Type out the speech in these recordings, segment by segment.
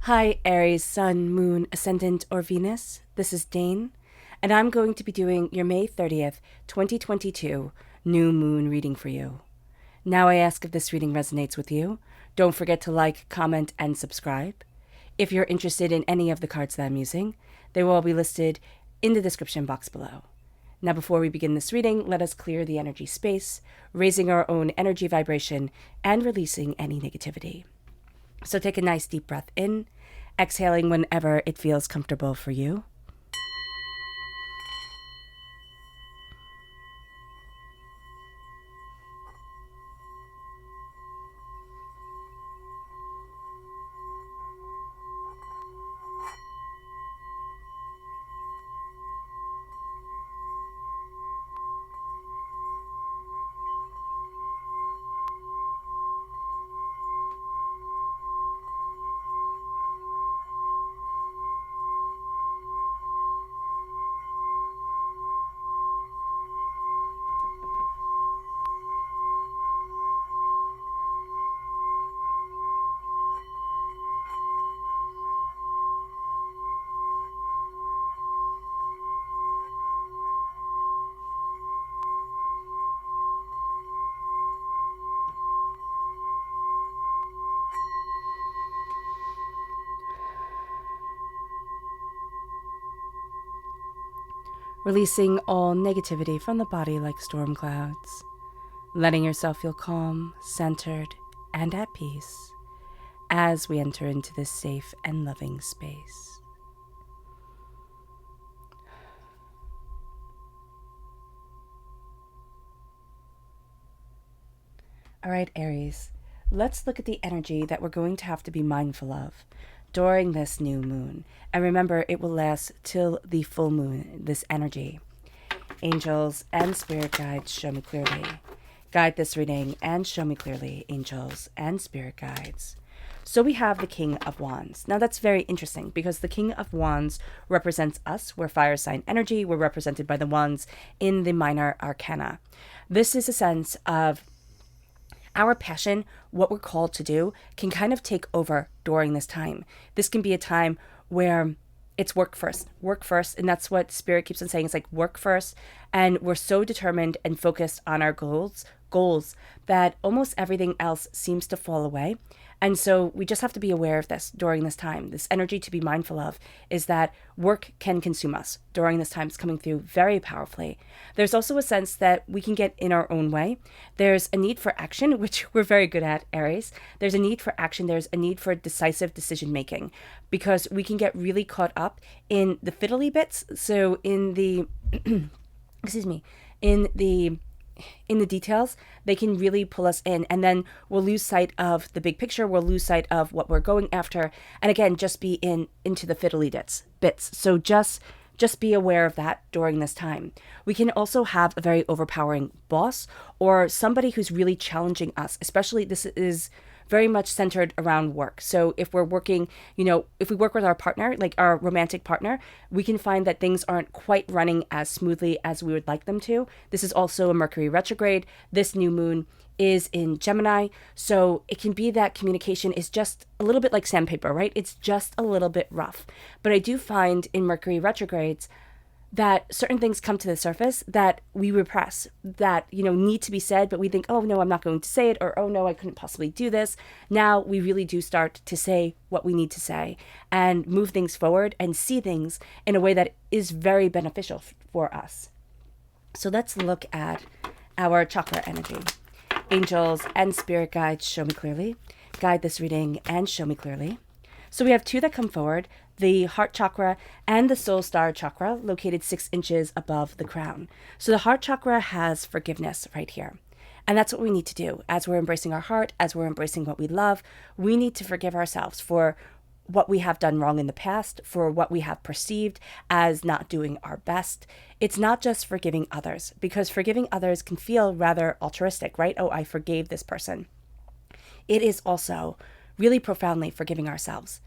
Hi, Aries, Sun, Moon, Ascendant, or Venus. This is Dane, and I'm going to be doing your May 30th, 2022 new moon reading for you. Now I ask if this reading resonates with you. Don't forget to like, comment, and subscribe. If you're interested in any of the cards that I'm using, they will all be listed in the description box below. Now, before we begin this reading, let us clear the energy space, raising our own energy vibration and releasing any negativity. So take a nice deep breath in, exhaling whenever it feels comfortable for you. Releasing all negativity from the body like storm clouds, letting yourself feel calm, centered, and at peace as we enter into this safe and loving space. All right, Aries, let's look at the energy that we're going to have to be mindful of during this new moon. And remember, it will last till the full moon, this energy. Angels and spirit guides, show me clearly. Guide this reading and show me clearly, angels and spirit guides. So we have the King of Wands. Now that's very interesting because the King of Wands represents us. We're fire sign energy. We're represented by the wands in the minor arcana. This is a sense of our passion, what we're called to do, can kind of take over during this time. This can be a time where it's work first, and that's what Spirit keeps on saying. It's like work first, and we're so determined and focused on our goals that almost everything else seems to fall away. And so we just have to be aware of this during this time. This energy to be mindful of is that work can consume us during this time. It's coming through very powerfully. There's also a sense that we can get in our own way. There's a need for action, which we're very good at, Aries. There's a need for action. There's a need for decisive decision making because we can get really caught up in the fiddly bits. So in the, in the details, they can really pull us in, and then we'll lose sight of the big picture. We'll lose sight of what we're going after, and again, just be into the fiddly bits. So just be aware of that during this time. We can also have a very overpowering boss or somebody who's really challenging us, especially this is very much centered around work. So if we're working, if we work with our partner, like our romantic partner, we can find that things aren't quite running as smoothly as we would like them to. This is also a Mercury retrograde. This new moon is in Gemini. So it can be that communication is just a little bit like sandpaper, right? It's just a little bit rough. But I do find in Mercury retrogrades that certain things come to the surface that we repress, that, need to be said, but we think, oh, no, I'm not going to say it, or, oh, no, I couldn't possibly do this. Now we really do start to say what we need to say and move things forward and see things in a way that is very beneficial for us. So let's look at our chakra energy. Angels and spirit guides, show me clearly. Guide this reading and show me clearly. So we have two that come forward, the heart chakra and the soul star chakra, located 6 inches above the crown. So the heart chakra has forgiveness right here. And that's what we need to do. As we're embracing our heart, as we're embracing what we love, we need to forgive ourselves for what we have done wrong in the past, for what we have perceived as not doing our best. It's not just forgiving others, because forgiving others can feel rather altruistic, right? Oh, I forgave this person. It is also really profoundly forgiving ourselves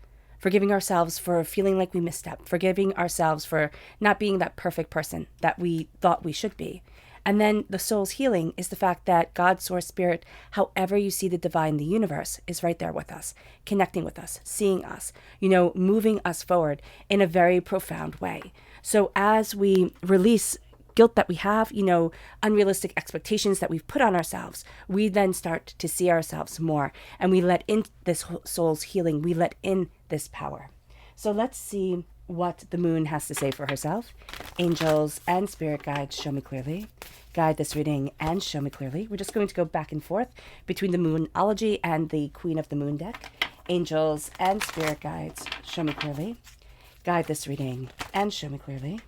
for feeling like we misstepped, forgiving ourselves for not being that perfect person that we thought we should be. And then the soul's healing is the fact that God, Source, Spirit, however you see the divine, the universe, is right there with us, connecting with us, seeing us, moving us forward in a very profound way. So as we release guilt that we have, unrealistic expectations that we've put on ourselves, we then start to see ourselves more, and we let in this soul's healing. We let in this power. So let's see what the moon has to say for herself. Angels and spirit guides, show me clearly. Guide this reading and show me clearly. We're just going to go back and forth between the Moonology and the Queen of the Moon deck. Angels and spirit guides, show me clearly. Guide this reading and show me clearly.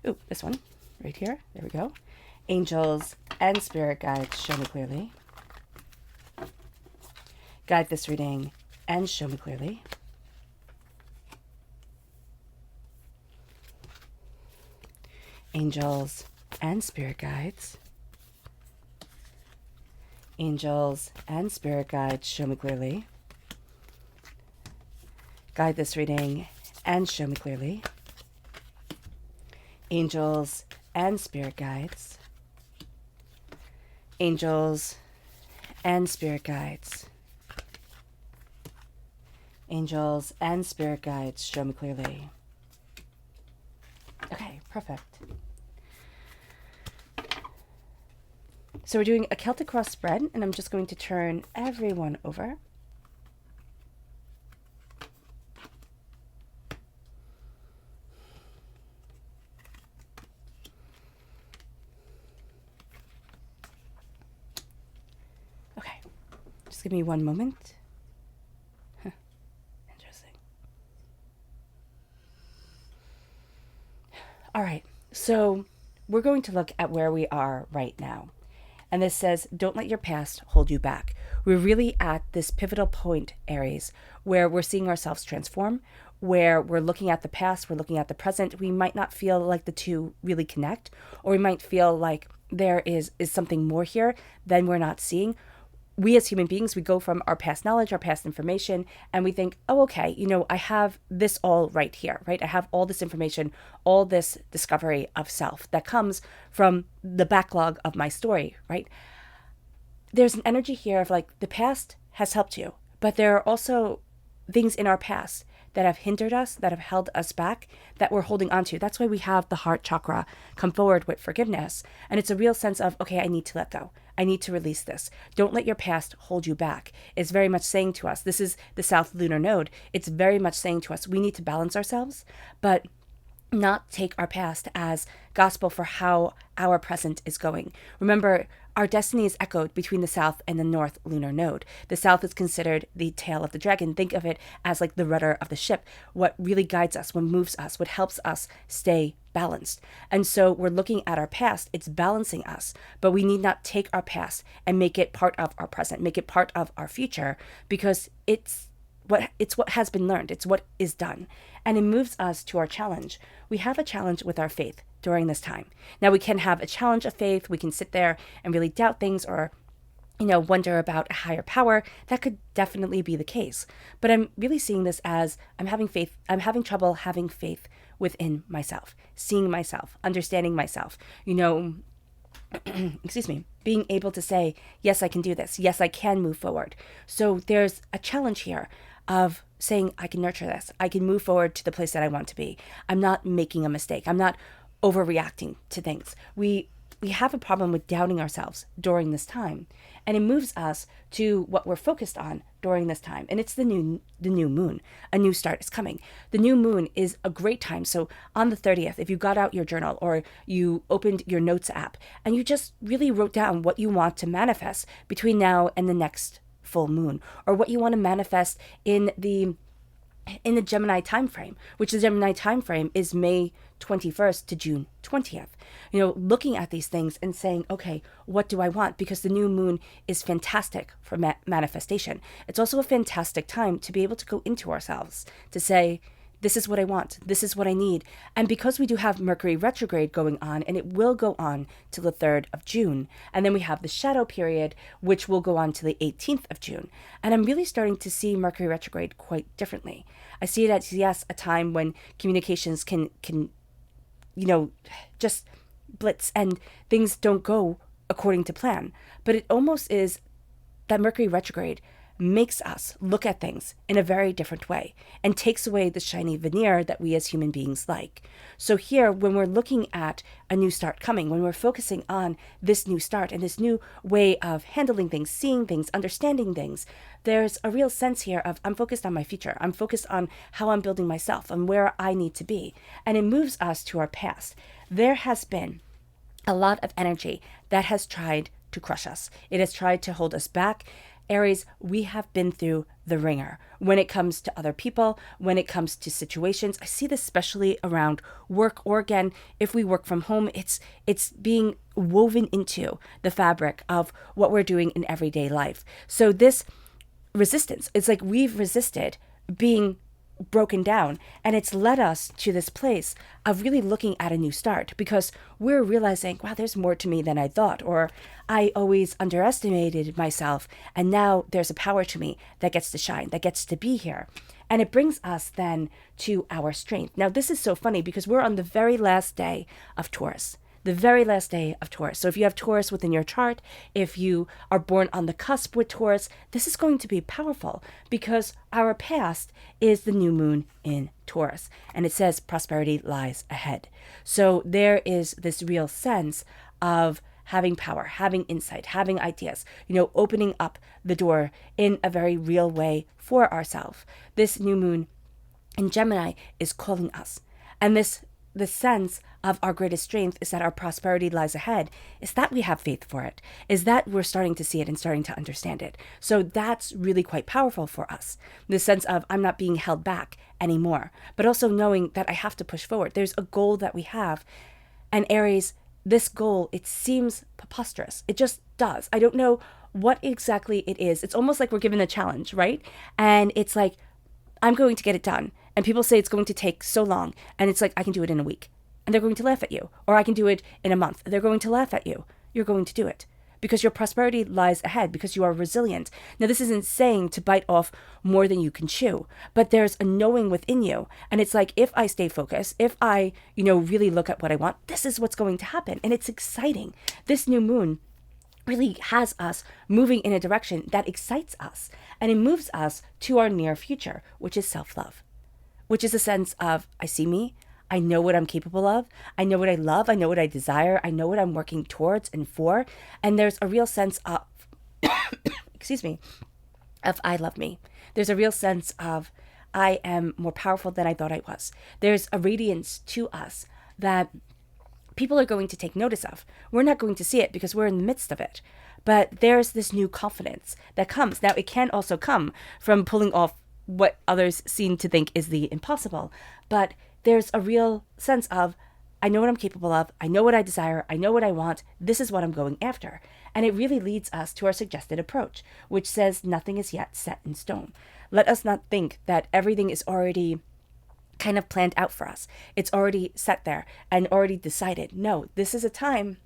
Ooh, this one right here. There we go. Angels and spirit guides, show me clearly. Guide this reading and show me clearly. Angels and spirit guides. Angels and spirit guides, show me clearly. Guide this reading and show me clearly. Angels and spirit guides. Angels and spirit guides. Angels and spirit guides, show me clearly. Okay, perfect. So we're doing a Celtic cross spread, and I'm just going to turn everyone over. Okay, just give me one moment. Interesting. All right, so we're going to look at where we are right now. And this says, don't let your past hold you back. We're really at this pivotal point, Aries, where we're seeing ourselves transform, where we're looking at the past, we're looking at the present. We might not feel like the two really connect, or we might feel like there is something more here than we're not seeing. We as human beings, we go from our past knowledge, our past information, and we think, oh, okay, I have this all right here, right? I have all this information, all this discovery of self that comes from the backlog of my story, right? There's an energy here of like the past has helped you, but there are also things in our past that have hindered us, that have held us back, that we're holding on to. That's why we have the heart chakra come forward with forgiveness. And it's a real sense of, okay, I need to let go. I need to release this. Don't let your past hold you back. It's very much saying to us, this is the South Lunar Node. It's very much saying to us, we need to balance ourselves, but not take our past as gospel for how our present is going. Remember, our destiny is echoed between the South and the North Lunar Node. The South is considered the tail of the dragon. Think of it as like the rudder of the ship, what really guides us, what moves us, what helps us stay balanced. And so we're looking at our past, it's balancing us, but we need not take our past and make it part of our present, make it part of our future, because it's what has been learned. It's what is done. And it moves us to our challenge. We have a challenge with our faith during this time. Now we can have a challenge of faith. We can sit there and really doubt things or, wonder about a higher power. That could definitely be the case. But I'm really seeing this as I'm having trouble having faith within myself, seeing myself, understanding myself, excuse me, being able to say, yes, I can do this. Yes, I can move forward. So there's a challenge here of saying, I can nurture this. I can move forward to the place that I want to be. I'm not making a mistake. I'm not overreacting to things. We have a problem with doubting ourselves during this time. And it moves us to what we're focused on during this time. And it's the new moon. A new start is coming. The new moon is a great time. So on the 30th, if you got out your journal or you opened your notes app and you just really wrote down what you want to manifest between now and the next full moon, or what you want to manifest in the Gemini time frame, which the Gemini time frame is May 21st to June 20th. Looking at these things and saying, okay, what do I want? Because the new moon is fantastic for manifestation. It's also a fantastic time to be able to go into ourselves, to say, this is what I want, this is what I need. And because we do have Mercury retrograde going on, and it will go on till the 3rd of June, and then we have the shadow period, which will go on to the 18th of June. And I'm really starting to see Mercury retrograde quite differently. I see it as, yes, a time when communications can just blitz and things don't go according to plan. But it almost is that Mercury retrograde makes us look at things in a very different way and takes away the shiny veneer that we as human beings like. So here, when we're looking at a new start coming, when we're focusing on this new start and this new way of handling things, seeing things, understanding things, there's a real sense here of I'm focused on my future. I'm focused on how I'm building myself and where I need to be. And it moves us to our past. There has been a lot of energy that has tried to crush us. It has tried to hold us back. Aries, we have been through the ringer when it comes to other people, when it comes to situations. I see this especially around work, or again, if we work from home, it's being woven into the fabric of what we're doing in everyday life. So this resistance, it's like we've resisted being broken down, and it's led us to this place of really looking at a new start, because we're realizing, wow, there's more to me than I thought, or I always underestimated myself, and now there's a power to me that gets to shine, that gets to be here. And it brings us then to our strength. Now, this is so funny because we're on the very last day of Taurus. The very last day of Taurus. So if you have Taurus within your chart, if you are born on the cusp with Taurus, this is going to be powerful because our past is the new moon in Taurus. And it says prosperity lies ahead. So there is this real sense of having power, having insight, having ideas, opening up the door in a very real way for ourselves. This new moon in Gemini is calling us. And the sense of our greatest strength is that our prosperity lies ahead, is that we have faith for it, is that we're starting to see it and starting to understand it. So that's really quite powerful for us. The sense of I'm not being held back anymore, but also knowing that I have to push forward. There's a goal that we have. And Aries, this goal, it seems preposterous. It just does. I don't know what exactly it is. It's almost like we're given a challenge, right? And it's like, I'm going to get it done. And people say it's going to take so long. And it's like, I can do it in a week. And they're going to laugh at you. Or I can do it in a month. They're going to laugh at you. You're going to do it. Because your prosperity lies ahead. Because you are resilient. Now, this isn't saying to bite off more than you can chew. But there's a knowing within you. And it's like, if I stay focused, if I, really look at what I want, this is what's going to happen. And it's exciting. This new moon really has us moving in a direction that excites us. And it moves us to our near future, which is self-love. Which is a sense of, I see me, I know what I'm capable of, I know what I love, I know what I desire, I know what I'm working towards and for, and there's a real sense of, of I love me. There's a real sense of I am more powerful than I thought I was. There's a radiance to us that people are going to take notice of. We're not going to see it because we're in the midst of it, but there's this new confidence that comes. Now, it can also come from pulling off what others seem to think is the impossible. But there's a real sense of, I know what I'm capable of, I know what I desire, I know what I want, this is what I'm going after. And it really leads us to our suggested approach, which says nothing is yet set in stone. Let us not think that everything is already kind of planned out for us. It's already set there and already decided. No, this is a time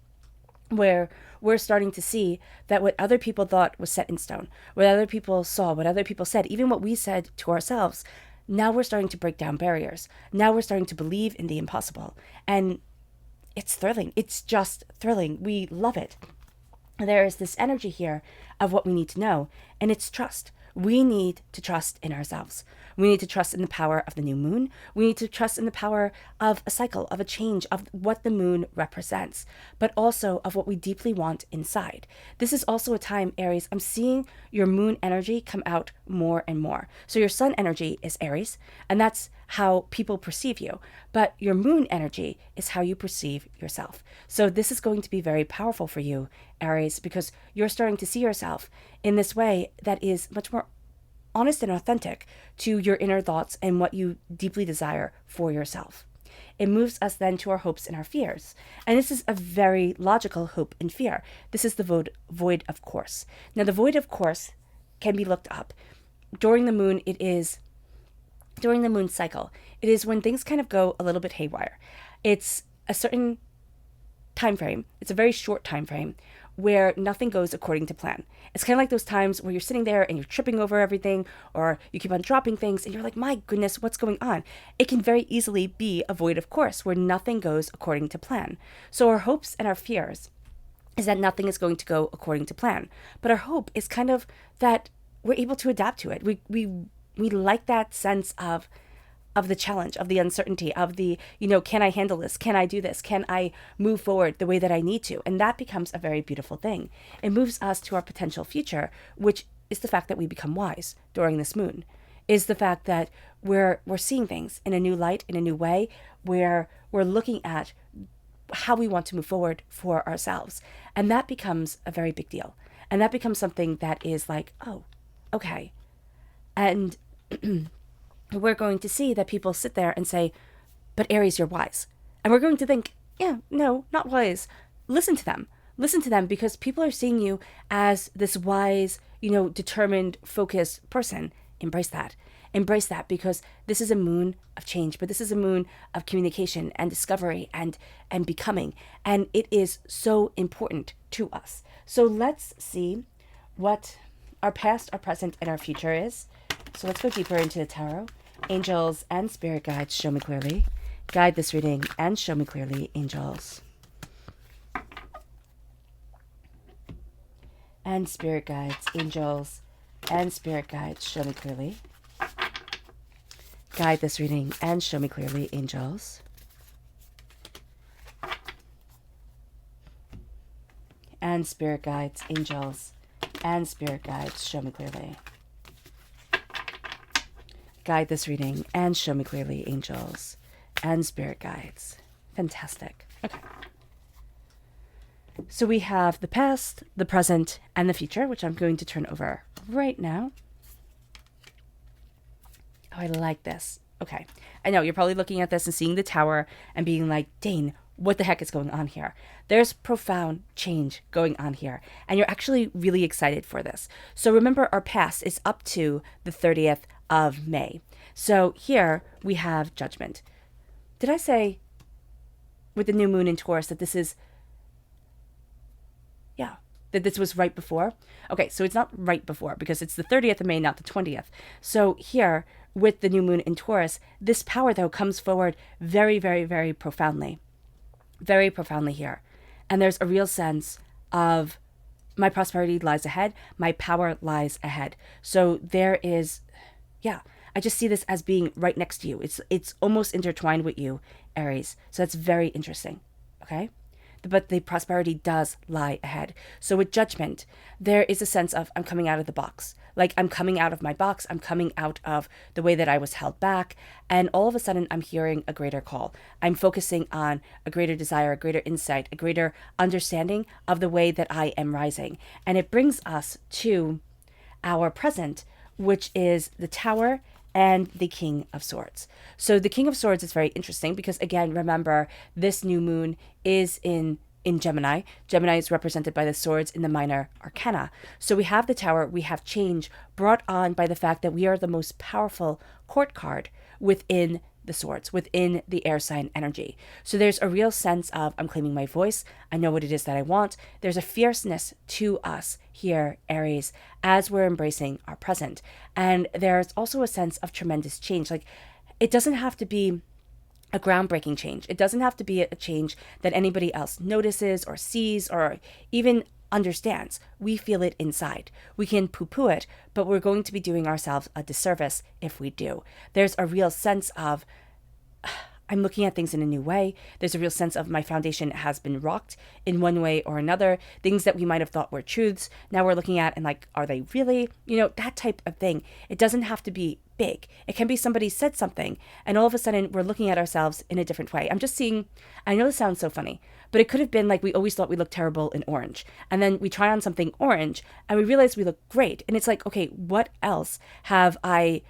where we're starting to see that what other people thought was set in stone, what other people saw, what other people said, even what we said to ourselves, now we're starting to break down barriers. Now we're starting to believe in the impossible. And it's thrilling. It's just thrilling. We love it. There is this energy here of what we need to know, and it's trust. We need to trust in ourselves. We need to trust in the power of the new moon. We need to trust in the power of a cycle, of a change, of what the moon represents, but also of what we deeply want inside. This is also a time, Aries, I'm seeing your moon energy come out more and more. So your sun energy is Aries, and that's how people perceive you. But your moon energy is how you perceive yourself. So this is going to be very powerful for you, Aries, because you're starting to see yourself in this way that is much more honest and authentic to your inner thoughts and what you deeply desire for yourself. It moves us then to our hopes and our fears. And this is a very logical hope and fear. This is the void of course. Now, the void of course can be looked up. During the moon, it is during the moon cycle, it is when things kind of go a little bit haywire. It's a certain time frame. It's a very short time frame where nothing goes according to plan. It's kind of like those times where you're sitting there and you're tripping over everything, or you keep on dropping things and you're like, my goodness, what's going on? It can very easily be a void of course where nothing goes according to plan. So our hopes and our fears is that nothing is going to go according to plan. But our hope is kind of that we're able to adapt to it. We like that sense of the challenge, of the uncertainty, of the, can I handle this? Can I do this? Can I move forward the way that I need to? And that becomes a very beautiful thing. It moves us to our potential future, which is the fact that we become wise during this moon, is the fact that we're seeing things in a new light, in a new way, where we're looking at how we want to move forward for ourselves. And that becomes a very big deal. And that becomes something that is like, oh, okay. And we're going to see that people sit there and say, but Aries, you're wise. And we're going to think, yeah, no, not wise. Listen to them. Listen to them, because people are seeing you as this wise, determined, focused person. Embrace that. Embrace that, because this is a moon of change, but this is a moon of communication and discovery and becoming. And it is so important to us. So let's see what our past, our present, and our future is. So let's go deeper into the tarot. Angels and spirit guides, show me clearly. Guide this reading and show me clearly, angels. And spirit guides, angels and spirit guides, show me clearly. Guide this reading and show me clearly, angels. And spirit guides, angels and spirit guides, show me clearly. Guide this reading and show me clearly, angels and spirit guides. Fantastic. Okay. So we have the past, the present, and the future, which I'm going to turn over right now. Oh, I like this. Okay. I know you're probably looking at this and seeing the tower and being like, Dane, what the heck is going on here? There's profound change going on here. And you're actually really excited for this. So remember, our past is up to the 30th of May. So here we have judgment. Did I say with the new moon in Taurus that this is, that this was right before? Okay, so it's not right before because it's the 30th of May, not the 20th. So here with the new moon in Taurus, this power though comes forward very, very, very profoundly here. And there's a real sense of my prosperity lies ahead, my power lies ahead. So there is, I just see this as being right next to you. It's almost intertwined with you, Aries. So that's very interesting, okay? But the prosperity does lie ahead. So with judgment, there is a sense of I'm coming out of the box. Like I'm coming out of my box. I'm coming out of the way that I was held back. And all of a sudden, I'm hearing a greater call. I'm focusing on a greater desire, a greater insight, a greater understanding of the way that I am rising. And it brings us to our present, which is the Tower and the King of Swords. So the King of Swords is very interesting because, again, remember, this new moon is in Gemini. Gemini is represented by the swords in the minor arcana. So we have the Tower, we have change brought on by the fact that we are the most powerful court card within the swords, within the air sign energy. So there's a real sense of I'm claiming my voice. I know what it is that I want. There's a fierceness to us here, Aries, as we're embracing our present. And there's also a sense of tremendous change. Like it doesn't have to be a groundbreaking change. It doesn't have to be a change that anybody else notices or sees or even understands. We feel it inside. We can poo-poo it, but we're going to be doing ourselves a disservice if we do. There's a real sense of I'm looking at things in a new way. There's a real sense of my foundation has been rocked in one way or another. Things that we might have thought were truths, now we're looking at and like, are they really? That type of thing. It doesn't have to be big. It can be somebody said something and all of a sudden we're looking at ourselves in a different way. I'm just seeing, I know this sounds so funny, but it could have been like we always thought we looked terrible in orange. And then we try on something orange and we realize we look great. And it's like, okay, what else have I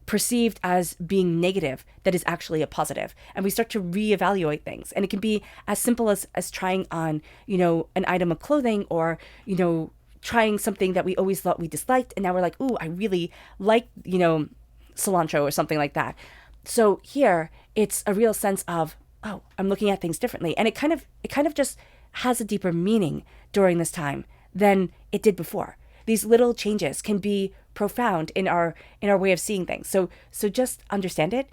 perceived as being negative that is actually a positive? And we start to reevaluate things. And it can be as simple as trying on, an item of clothing or, trying something that we always thought we disliked. And now we're like, ooh, I really like, cilantro or something like that. So here it's a real sense of, oh, I'm looking at things differently. And it kind of just has a deeper meaning during this time than it did before. These little changes can be profound in our way of seeing things. So just understand it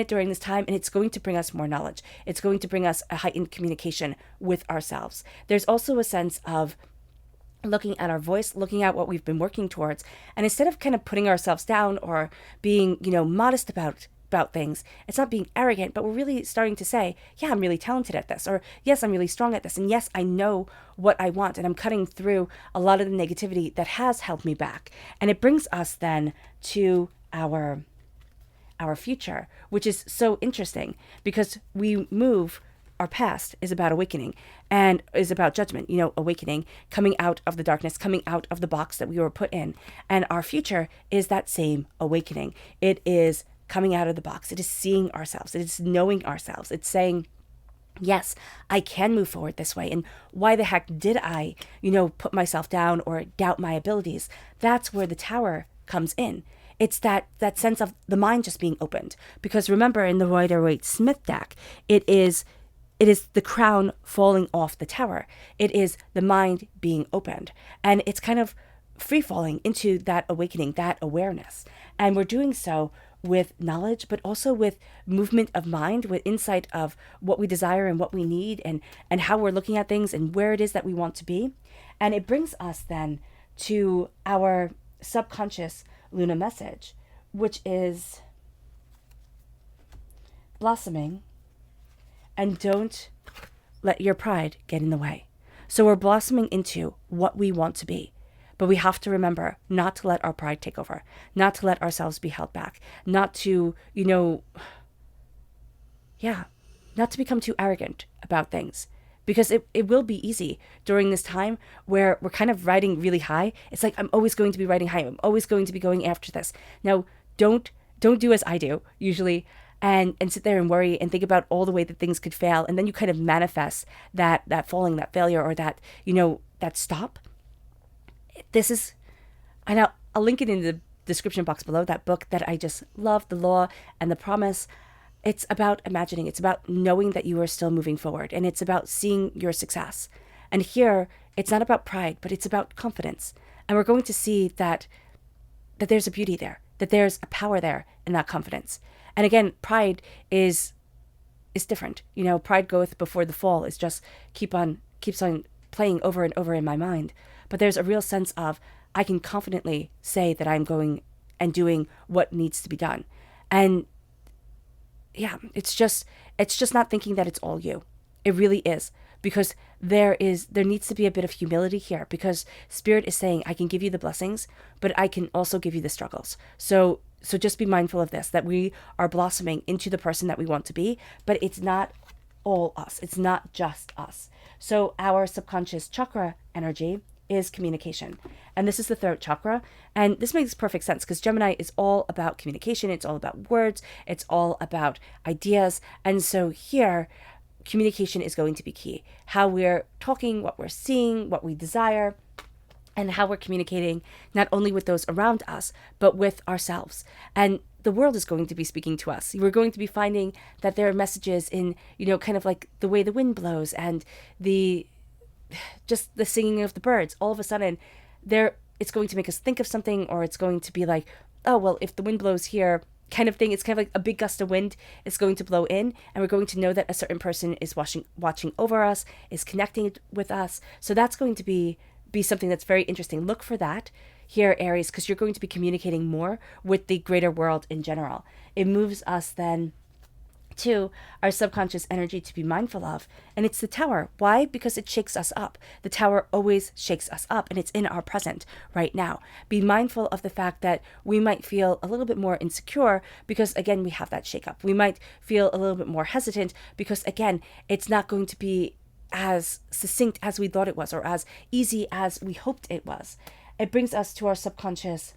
during this time, and it's going to bring us more knowledge. It's going to bring us a heightened communication with ourselves. There's also a sense of looking at our voice, looking at what we've been working towards, and instead of kind of putting ourselves down or being, modest about things, it's not being arrogant, but we're really starting to say, yeah, I'm really talented at this, or yes, I'm really strong at this, and yes, I know what I want, and I'm cutting through a lot of the negativity that has held me back. And it brings us then to our future, which is so interesting because our past is about awakening and is about judgment, awakening, coming out of the darkness, coming out of the box that we were put in. And our future is that same awakening. It is coming out of the box. It is seeing ourselves. It is knowing ourselves. It's saying, yes, I can move forward this way. And why the heck did I, put myself down or doubt my abilities? That's where the Tower comes in. It's that sense of the mind just being opened. Because remember, in the Rider-Waite-Smith deck, it is the crown falling off the tower. It is the mind being opened. And it's kind of free falling into that awakening, that awareness. And we're doing so with knowledge, but also with movement of mind, with insight of what we desire and what we need, and how we're looking at things and where it is that we want to be. And it brings us then to our subconscious Luna message, which is blossoming, and don't let your pride get in the way. So we're blossoming into what we want to be. But we have to remember not to let our pride take over, not to let ourselves be held back, not to, not to become too arrogant about things. Because it will be easy during this time where we're kind of riding really high. It's like, I'm always going to be riding high. I'm always going to be going after this. Now, don't do as I do usually and sit there and worry and think about all the way that things could fail. And then you kind of manifest that falling, that failure, or that, that stop. This is, and I'll link it in the description box below, that book that I just love, The Law and the Promise. It's about imagining. It's about knowing that you are still moving forward. And it's about seeing your success. And here, it's not about pride, but it's about confidence. And we're going to see that there's a beauty there, that there's a power there in that confidence. And again, pride is different. Pride goeth before the fall is just keeps on playing over and over in my mind. But there's a real sense of, I can confidently say that I'm going and doing what needs to be done. And yeah, it's just not thinking that it's all you. It really is, because there needs to be a bit of humility here, because Spirit is saying, I can give you the blessings, but I can also give you the struggles. So just be mindful of this, that we are blossoming into the person that we want to be, but it's not all us. It's not just us. So our subconscious chakra energy is communication. And this is the throat chakra. And this makes perfect sense because Gemini is all about communication. It's all about words. It's all about ideas. And so here, communication is going to be key. How we're talking, what we're seeing, what we desire, and how we're communicating not only with those around us, but with ourselves. And the world is going to be speaking to us. We're going to be finding that there are messages in, kind of like the way the wind blows and just the singing of the birds. All of a sudden, it's going to make us think of something, or it's going to be like, oh, well, if the wind blows here, kind of thing. It's kind of like a big gust of wind is going to blow in, and we're going to know that a certain person is watching over us, is connecting with us. So that's going to be something that's very interesting. Look for that here, Aries, because you're going to be communicating more with the greater world in general. It moves us then to our subconscious energy to be mindful of, and it's the Tower. Why? Because it shakes us up. The Tower always shakes us up, and it's in our present right now. Be mindful of the fact that we might feel a little bit more insecure because, again, we have that shake up. We might feel a little bit more hesitant because, again, it's not going to be as succinct as we thought it was, or as easy as we hoped it was. It brings us to our subconscious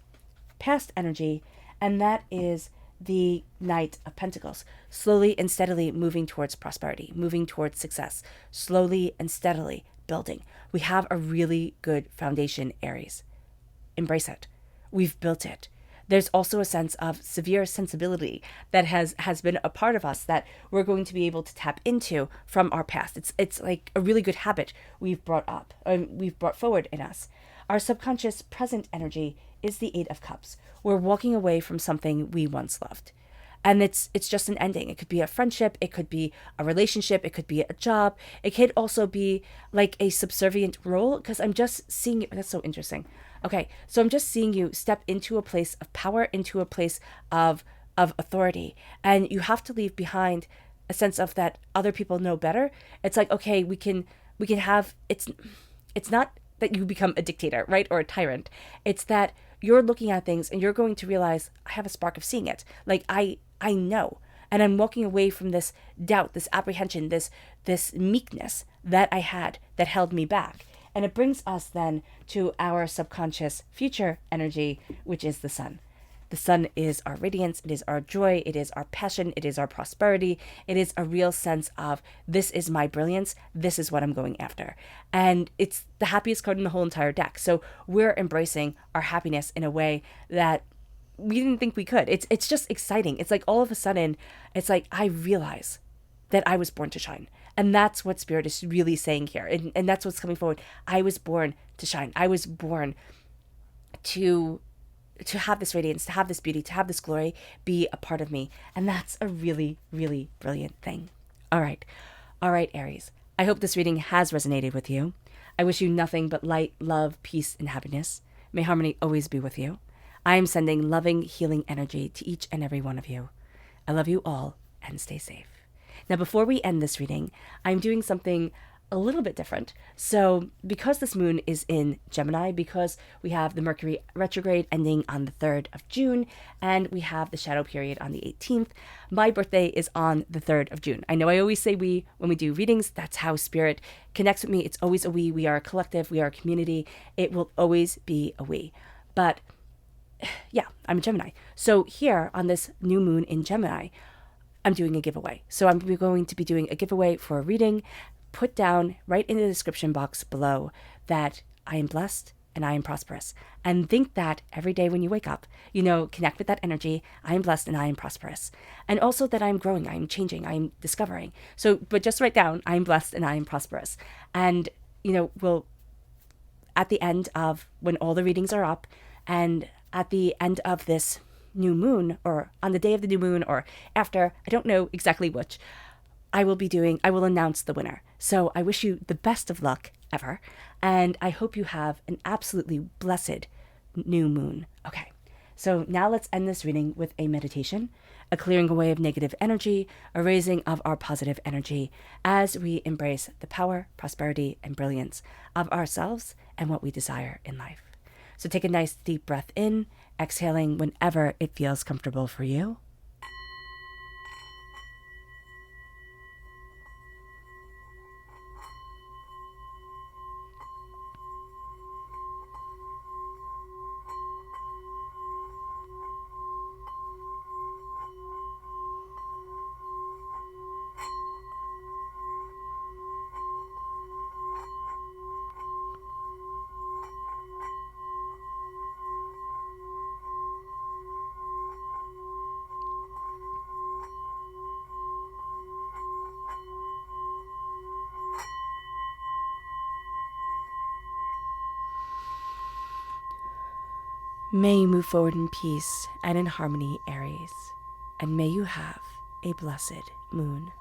past energy, and that is the Knight of Pentacles, slowly and steadily moving towards prosperity, moving towards success, slowly and steadily building. We have a really good foundation, Aries. Embrace it. We've built it. there's also a sense of severe sensibility that has been a part of us that we're going to be able to tap into from our past. It's like a really good habit we've brought up, we've brought forward in us. Our subconscious present energy is the Eight of Cups. We're walking away from something we once loved. And it's just an ending. It could be a friendship, it could be a relationship, it could be a job. It could also be like a subservient role, because I'm just seeing it. That's so interesting. Okay, so I'm just seeing you step into a place of power, into a place of authority, and you have to leave behind a sense of that other people know better. It's like, okay, we can have, it's not that you become a dictator, right? Or a tyrant. It's that you're looking at things and you're going to realize, I have a spark of seeing it. Like I know. And I'm walking away from this doubt, this apprehension, this meekness that I had that held me back. And it brings us then to our subconscious future energy, which is the sun. The sun is our radiance, it is our joy, it is our passion, it is our prosperity, it is a real sense of, this is my brilliance, this is what I'm going after. And it's the happiest card in the whole entire deck. So we're embracing our happiness in a way that we didn't think we could. It's just exciting. It's like all of a sudden, it's like I realize that I was born to shine. And that's what Spirit is really saying here. And that's what's coming forward. I was born to shine. I was born to have this radiance, to have this beauty, to have this glory be a part of me. And that's a really, really brilliant thing. All right, Aries. I hope this reading has resonated with you. I wish you nothing but light, love, peace, and happiness. May harmony always be with you. I am sending loving, healing energy to each and every one of you. I love you all, and stay safe. Now, before we end this reading, I'm doing something a little bit different. So because this moon is in Gemini, because we have the Mercury retrograde ending on the 3rd of June, and we have the shadow period on the 18th, my birthday is on the 3rd of June. I know I always say we when we do readings. That's how Spirit connects with me. It's always a we. We are a collective. We are a community. It will always be a we. But yeah, I'm a Gemini. So here on this new moon in Gemini, I'm doing a giveaway. So I'm going to be doing a giveaway for a reading. Put down right in the description box below that I am blessed and I am prosperous. And think that every day when you wake up, connect with that energy. I am blessed and I am prosperous. And also that I'm growing, I'm changing, I'm discovering. So, but just write down, I am blessed and I am prosperous. And, we'll, at the end of when all the readings are up, and at the end of this new moon, or on the day of the new moon, or after, I don't know exactly which, I will announce the winner. So I wish you the best of luck ever. And I hope you have an absolutely blessed new moon. Okay. So now let's end this reading with a meditation, a clearing away of negative energy, a raising of our positive energy as we embrace the power, prosperity, and brilliance of ourselves and what we desire in life. So take a nice deep breath in, exhaling whenever it feels comfortable for you. May you move forward in peace and in harmony, Aries, and may you have a blessed moon.